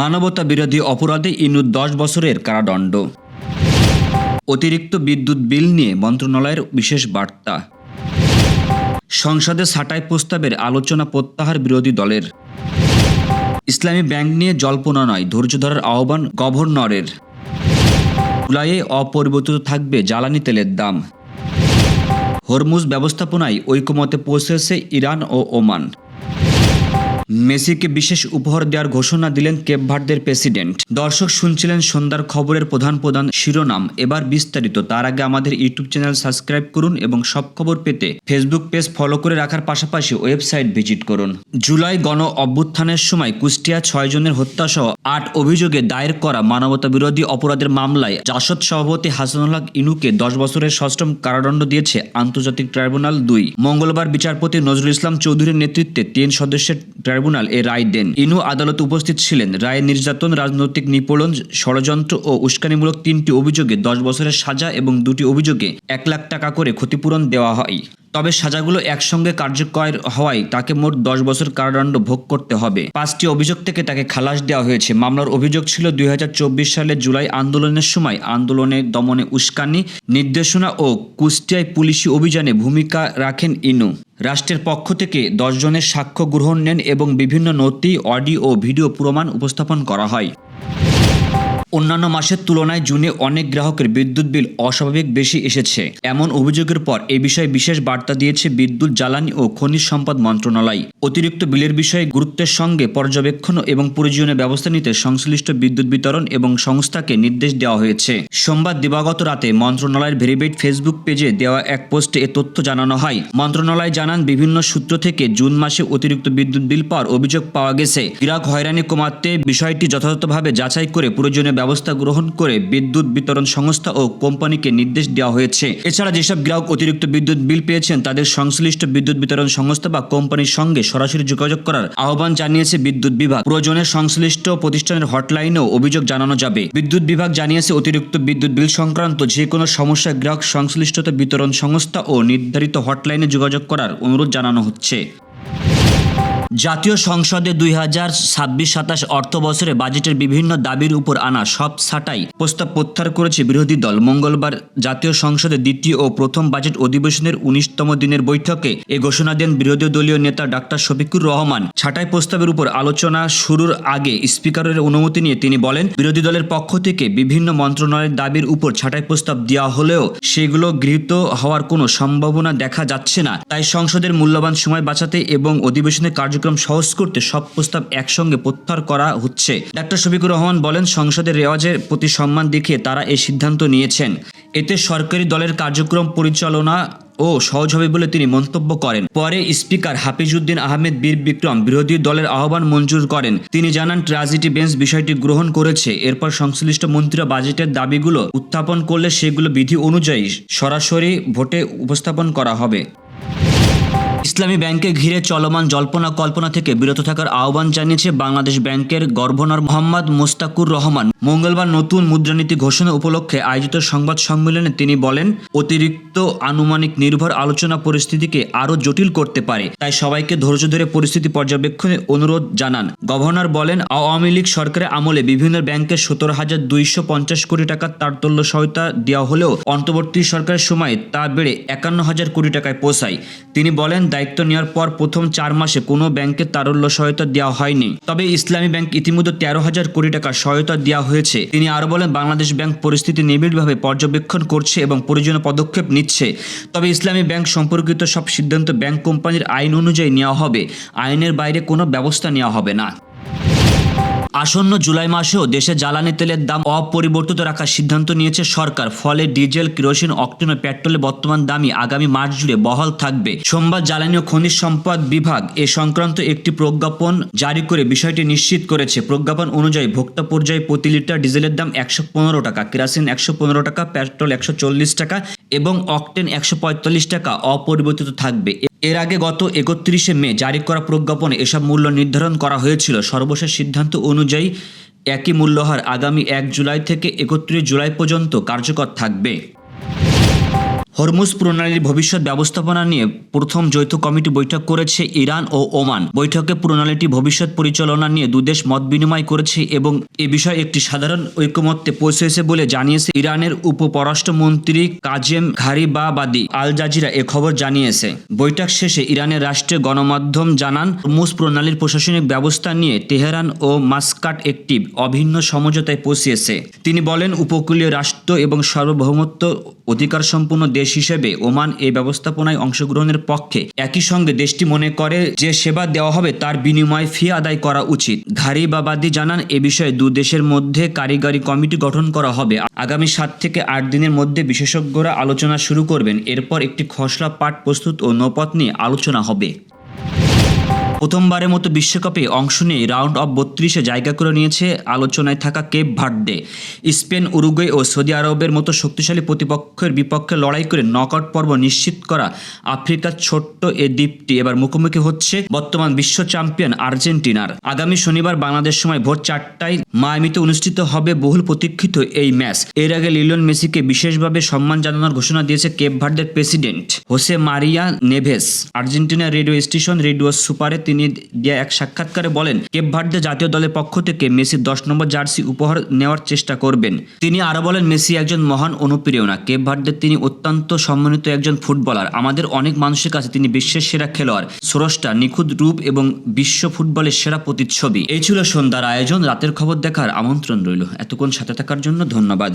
মানবতা বিরোধী অপরাধে ইনু 10 বছরের কারাদণ্ড। অতিরিক্ত বিদ্যুৎ বিল নিয়ে মন্ত্রণালয়ের বিশেষ বার্তা। সংসদে ছাঁটাই প্রস্তাবের আলোচনা প্রত্যাহার বিরোধী দলের। ইসলামী ব্যাংক নিয়ে জল্পনা নয়, ধৈর্য ধরার আহ্বান গভর্নরের। জুলাইয়ে অপরিবর্তিত থাকবে জ্বালানি তেলের দাম। হরমুজ ব্যবস্থাপনায় ঐকমত্যে পৌঁছেছে ইরান ও ওমান। মেসিকে বিশেষ উপহার দেওয়ার ঘোষণা দিলেন কেপ ভার্দের প্রেসিডেন্ট। দর্শক শুনছিলেন সন্ধ্যার খবরের প্রধান শিরোনাম, এবার বিস্তারিত। তার আগে আমাদের ইউটিউব চ্যানেল সাবস্ক্রাইব করুন এবং সব খবর পেতে ফেসবুক পেজ ফলো করে রাখার পাশাপাশি ওয়েবসাইট ভিজিট করুন। জুলাই গণ অভ্যুত্থানের সময় কুষ্টিয়া 6 জনের হত্যাসহ 8 অভিযোগে দায়ের করা মানবতা বিরোধী অপরাধের মামলায় জাসদ সভাপতি হাসানুল হক ইনুকে 10 বছরের সশ্রম কারাদণ্ড দিয়েছে আন্তর্জাতিক ট্রাইব্যুনাল 2। মঙ্গলবার বিচারপতি নজরুল ইসলাম চৌধুরীর নেতৃত্বে 3 সদস্যের ট্রাইব্যুনাল এ রায় দেন। ইনু আদালতে উপস্থিত ছিলেন। রায়ে নির্যাতন, রাজনৈতিক নিপীড়ন, ষড়যন্ত্র ও উস্কানিমূলক 3টি অভিযোগে 10 বছরের সাজা এবং 2টি অভিযোগে 1 লাখ টাকা করে ক্ষতিপূরণ দেওয়া হয়। তবে সাজাগুলো একসঙ্গে কার্যকর হওয়ায় তাকে মোট 10 বছর কারাদণ্ড ভোগ করতে হবে। 5টি অভিযোগ থেকে তাকে খালাস দেওয়া হয়েছে। মামলার অভিযোগ ছিল 2024 সালে জুলাই আন্দোলনের সময় আন্দোলনে দমনে উস্কানি, নির্দেশনা ও কুষ্টিয়ায় পুলিশি অভিযানে ভূমিকা রাখেন ইনু। রাষ্ট্রের পক্ষ থেকে 10 জনের সাক্ষ্য গ্রহণ নেন এবং বিভিন্ন নথি, অডিও ও ভিডিও প্রমাণ উপস্থাপন করা হয়। অন্যান্য মাসের তুলনায় জুনে অনেক গ্রাহকের বিদ্যুৎ বিল অস্বাভাবিক বেশি এসেছে। এমন অভিযোগের পর এ বিষয়ে বিশেষ বার্তা দিয়েছে বিদ্যুৎ, জ্বালানি ও খনিজ সম্পদ মন্ত্রণালয়। অতিরিক্ত বিলের বিষয়ে গুরুত্বের সঙ্গে পর্যবেক্ষণ এবং প্রয়োজনীয় ব্যবস্থা নিতে সংশ্লিষ্ট বিদ্যুৎ বিতরণ এবং সংস্থাকে নির্দেশ দেওয়া হয়েছে। সোমবার দিবাগত রাতে মন্ত্রণালয়ের ভেরিফাইড ফেসবুক পেজে দেওয়া এক পোস্টে এ তথ্য জানানো হয়। মন্ত্রণালয় জানান, বিভিন্ন সূত্র থেকে জুন মাসে অতিরিক্ত বিদ্যুৎ বিল পাওয়ার অভিযোগ পাওয়া গেছে। গ্রাহক হয়রানি কমাতে বিষয়টি যথাযথভাবে যাচাই করে প্রয়োজনীয় ব্যবস্থা গ্রহণ করে বিদ্যুৎ বিতরণ সংস্থা ও কোম্পানিকে নির্দেশ দেওয়া হয়েছে। এছাড়া যেসব গ্রাহক অতিরিক্ত বিদ্যুৎ বিল পেয়েছেন তাদের সংশ্লিষ্ট বিদ্যুৎ বিতরণ সংস্থা বা কোম্পানির সঙ্গে সরাসরি যোগাযোগ করার আহ্বান জানিয়েছে বিদ্যুৎ বিভাগ। প্রয়োজনে সংশ্লিষ্ট প্রতিষ্ঠানের হটলাইনেও অভিযোগ জানানো যাবে। বিদ্যুৎ বিভাগ জানিয়েছে, অতিরিক্ত বিদ্যুৎ বিল সংক্রান্ত যে কোনো সমস্যা গ্রাহক সংশ্লিষ্ট বিতরণ সংস্থা ও নির্ধারিত হটলাইনে যোগাযোগ করার অনুরোধ জানানো হচ্ছে। জাতীয় সংসদে 2026-27 অর্থ বছরে বাজেটের বিভিন্ন দাবির উপর আনা সব ছাঁটাই প্রস্তাব প্রত্যাহার করেছে বিরোধী দল। মঙ্গলবার জাতীয় সংসদে দ্বিতীয় ও প্রথম বাজেট অধিবেশনের 19তম দিনের বৈঠকে এ ঘোষণা দেন বিরোধী দলীয় নেতা ডাক্তার শফিকুর রহমান। ছাঁটাই প্রস্তাবের উপর আলোচনা শুরুর আগে স্পিকারের অনুমতি নিয়ে তিনি বলেন, বিরোধী দলের পক্ষ থেকে বিভিন্ন মন্ত্রণালয়ের দাবির উপর ছাঁটাই প্রস্তাব দেওয়া হলেও সেগুলো গৃহীত হওয়ার কোনো সম্ভাবনা দেখা যাচ্ছে না। তাই সংসদের মূল্যবান সময় বাঁচাতে এবং অধিবেশনের কার্যক্রম সহজ করতে সব প্রস্তাব একসঙ্গে প্রত্যাহার করা হচ্ছে। ডাক্তার শফিকুর রহমান বলেন, সংসদের রেওয়াজের প্রতি সম্মান দেখিয়ে তারা এই সিদ্ধান্ত নিয়েছেন। এতে সরকারি দলের কার্যক্রম পরিচালনা ও সহজ হবে বলে তিনি মন্তব্য করেন। পরে স্পিকার হাফিজউদ্দিন আহমেদ বীর বিক্রম বিরোধী দলের আহ্বান মঞ্জুর করেন। তিনি জানান, ট্রাজিটি বেঞ্চ বিষয়টি গ্রহণ করেছে। এরপর সংশ্লিষ্ট মন্ত্রীরা বাজেটের দাবিগুলো উত্থাপন করলে সেগুলো বিধি অনুযায়ী সরাসরি ভোটে উপস্থাপন করা হবে। ইসলামী ব্যাংকে ঘিরে চলমান জল্পনা কল্পনা থেকে বিরত থাকার আহ্বান জানিয়েছে বাংলাদেশ ব্যাংকের গভর্নর মোহাম্মদ মোস্তাকুর রহমান। মঙ্গলবার নতুন মুদ্রানীতি ঘোষণা উপলক্ষে আয়োজিত সংবাদ সম্মেলনে তিনি বলেন, অতিরিক্ত আনুমানিক নির্ভর আলোচনা পরিস্থিতিকে আরও জটিল করতে পারে। তাই সবাইকে ধৈর্য ধরে পরিস্থিতি পর্যবেক্ষণের অনুরোধ জানান। গভর্নর বলেন, আওয়ামী লীগ সরকারের আমলে বিভিন্ন ব্যাংকের 17,250 কোটি টাকার তারতম্য সহায়তা দেওয়া হলেও অন্তর্বর্তী সরকারের সময় তা বেড়ে 51,000 কোটি টাকায় পৌঁছায়। তিনি বলেন, দায়িত্ব নেওয়ার পর প্রথম 4 মাসে কোনো ব্যাংকের তারল্য সহায়তা দেওয়া হয়নি। তবে ইসলামী ব্যাংক ইতিমধ্যে 13,000 কোটি টাকা সহায়তা দেওয়া হয়েছে। তিনি আরও বলেন, বাংলাদেশ ব্যাংক পরিস্থিতি নিবিড়ভাবে পর্যবেক্ষণ করছে এবং প্রয়োজনীয় পদক্ষেপ নিচ্ছে। তবে ইসলামী ব্যাংক সম্পর্কিত সব সিদ্ধান্ত ব্যাংক কোম্পানির আইন অনুযায়ী নেওয়া হবে। আইনের বাইরে কোনো ব্যবস্থা নেওয়া হবে না। আসন্ন জুলাই মাসেও দেশে জ্বালানি তেলের দাম অপরিবর্তিত রাখার সিদ্ধান্ত নিয়েছে সরকার। ফলে ডিজেল, কেরোসিন, অকটেন ও পেট্রোলের বর্তমান দামই আগামী মাস জুড়ে বহাল থাকবে। সোমবার জ্বালানি ও খনিজ সম্পদ বিভাগ এ সংক্রান্ত একটি প্রজ্ঞাপন জারি করে বিষয়টি নিশ্চিত করেছে। প্রজ্ঞাপন অনুযায়ী ভোক্তা পর্যায়ে প্রতি লিটার ডিজেলের দাম 115 টাকা, কেরোসিন 115 টাকা, পেট্রোল 140 টাকা এবং অকটেন 145 টাকা অপরিবর্তিত থাকবে। এর আগে গত 31শে মে জারি করা প্রজ্ঞাপনে এসব মূল্য নির্ধারণ করা হয়েছিল। সর্বশেষ সিদ্ধান্ত অনুযায়ী একই মূল্যহার আগামী 1 জুলাই থেকে 31 জুলাই পর্যন্ত কার্যকর থাকবে। হরমুজ প্রণালীর ভবিষ্যৎ ব্যবস্থাপনা নিয়ে প্রথম যৌথ কমিটি বৈঠক করেছে ইরান ও ওমান। বৈঠকে প্রণালীটি ভবিষ্যৎ পরিচালনা নিয়ে দুদেশ মত বিনিময় করেছে এবং এ বিষয়ে একটি সাধারণ ঐকমত্যে পৌঁছেছে বলে জানিয়েছে ইরানের উপপররাষ্ট্রমন্ত্রী কাজেম ঘারিবাবাদি। আল জাজিরা এ খবর জানিয়েছে। বৈঠক শেষে ইরানের রাষ্ট্রীয় গণমাধ্যম জানান, হরমুজ প্রণালীর প্রশাসনিক ব্যবস্থা নিয়ে তেহরান ও মাস্কাট একটি অভিন্ন সমঝোতায় পৌঁছেছে। তিনি বলেন, উপকূলীয় রাষ্ট্র এবং সার্বভৌমত্ব অধিকার সম্পন্ন দেশ হিসেবে ওমান এই ব্যবস্থাপনায় অংশগ্রহণের পক্ষে। একই সঙ্গে দেশটি মনে করে যে সেবা দেওয়া হবে তার বিনিময়ে ফি আদায় করা উচিত। ঘারিবাবাদি জানান, এ বিষয়ে দু দেশের মধ্যে কারিগরি কমিটি গঠন করা হবে। আগামী 7 থেকে 8 দিনের মধ্যে বিশেষজ্ঞরা আলোচনা শুরু করবেন। এরপর একটি খসড়া পাঠ প্রস্তুত ও নৌপথ নিয়ে আলোচনা হবে। প্রথমবারের মতো বিশ্বকাপে অংশ নিয়ে রাউন্ড অফ 32-এ জায়গা করে নিয়েছে আলোচনায় থাকা কেপ ভার্দে। স্পেন, উরুগুয়ে ও সৌদি আরবের মতো শক্তিশালী প্রতিপক্ষের বিপক্ষে লড়াই করে নকআউট পর্ব নিশ্চিত করা আফ্রিকার ছোট্ট এ দ্বীপটি এবার মুখোমুখি হচ্ছে বর্তমান বিশ্ব চ্যাম্পিয়ন আর্জেন্টিনার। আগামী শনিবার বাংলাদেশ সময় ভোর 4টায় মায়ামিতে অনুষ্ঠিত হবে বহুল প্রতীক্ষিত এই ম্যাচ। এর আগে লিওনেল মেসিকে বিশেষভাবে সম্মান জানানোর ঘোষণা দিয়েছে কেপ ভার্দের প্রেসিডেন্ট হোসে মারিয়া নেভেস। আর্জেন্টিনার রেডিও স্টেশন রেডিও সুপারে তিনি দেয়া এক সাক্ষাৎকারে বলেন, কেপ ভার্দে জাতীয় দলের পক্ষ থেকে মেসির 10 নম্বর জার্সি উপহার নেওয়ার চেষ্টা করবেন। তিনি আরো বলেন, মেসি একজন মহান অনুপ্রেরণা। কেপ ভার্দে তিনি অত্যন্ত সম্মানিত একজন ফুটবলার। আমাদের অনেক মানুষের কাছে তিনি বিশ্বের সেরা খেলোয়াড়, স্রষ্টা, নিখুঁত রূপ এবং বিশ্ব ফুটবলের সেরা প্রতিচ্ছবি। এই ছিল সন্ধ্যার আয়োজন। রাতের খবর দেখার আমন্ত্রণ রইল। এতক্ষণ সাথে থাকার জন্য ধন্যবাদ।